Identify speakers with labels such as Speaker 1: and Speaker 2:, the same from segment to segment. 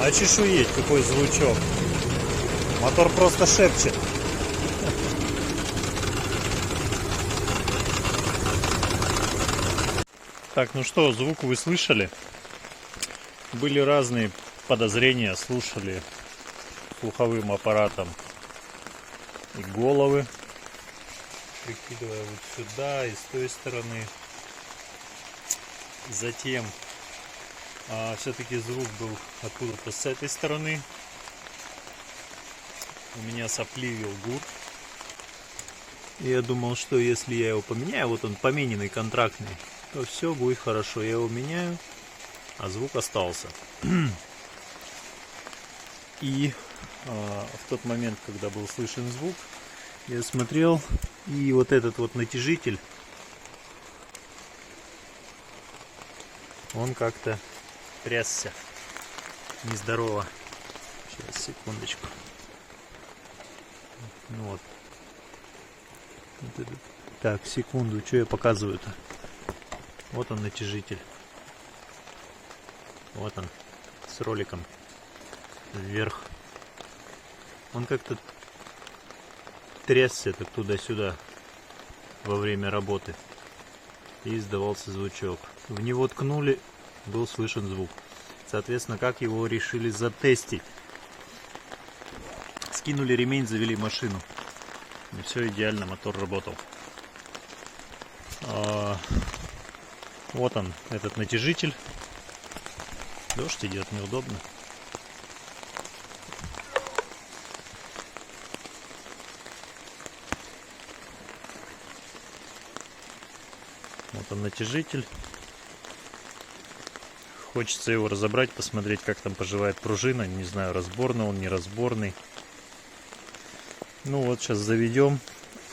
Speaker 1: Очешуеть, какой звучок. Мотор просто шепчет. Так, ну что, звук вы слышали? Были разные подозрения, слушали слуховым аппаратом и головы, прикидывая вот сюда и с той стороны. Затем все-таки звук был откуда-то с этой стороны. У меня сопливил гур. Я думал, что если я его поменяю, вот он помененный, контрактный, то все будет хорошо. Я его меняю, а звук остался. И в тот момент, когда был слышен звук, я смотрел, и вот этот вот натяжитель, он как-то трясся нездорово. Сейчас, секундочку. Ну вот. Так, секунду, что я показываю-то? Вот он, натяжитель. Вот он, с роликом вверх. Он как-то трясся так туда-сюда во время работы. И издавался звучок. В него ткнули, был слышен звук. Соответственно, как его решили затестить? Скинули ремень, завели машину. И все идеально, мотор работал. Вот он, этот натяжитель. Дождь идет, неудобно. Вот он, натяжитель. Хочется его разобрать, посмотреть, как там поживает пружина. Не знаю, разборный он, не разборный. Ну вот, сейчас заведем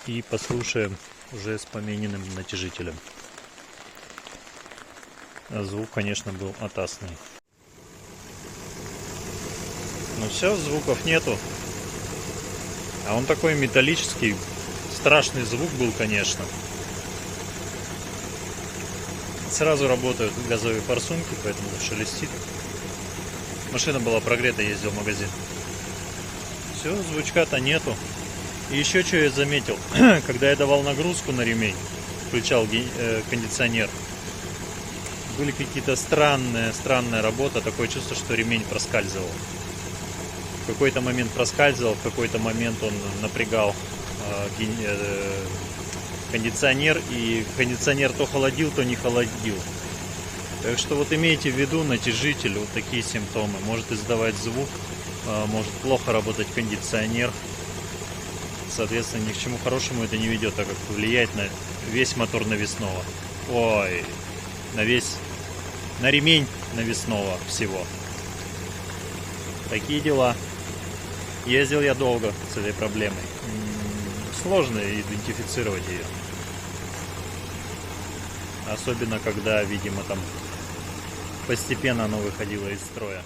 Speaker 1: и послушаем уже с помененным натяжителем. А звук, конечно, был атасный. Ну все, звуков нету. А он такой металлический. Страшный звук был, конечно. Сразу работают газовые форсунки, поэтому шелестит. Машина была прогрета, ездил в магазин. Все, звучка-то нету. И еще что я заметил. Когда я давал нагрузку на ремень, включал кондиционер, были какие-то странная работа. Такое чувство, что ремень проскальзывал. В какой-то момент проскальзывал, в какой-то момент он напрягал кондиционер, и кондиционер то холодил, то не холодил. Так что вот имейте в виду, натяжитель, вот такие симптомы. Может издавать звук, может плохо работать кондиционер. Соответственно, ни к чему хорошему это не ведет, так как влияет на весь мотор навесного. Ой, на ремень навесного всего. Такие дела. Ездил я долго с этой проблемой. Сложно идентифицировать ее. Особенно, когда, видимо, там постепенно оно выходило из строя.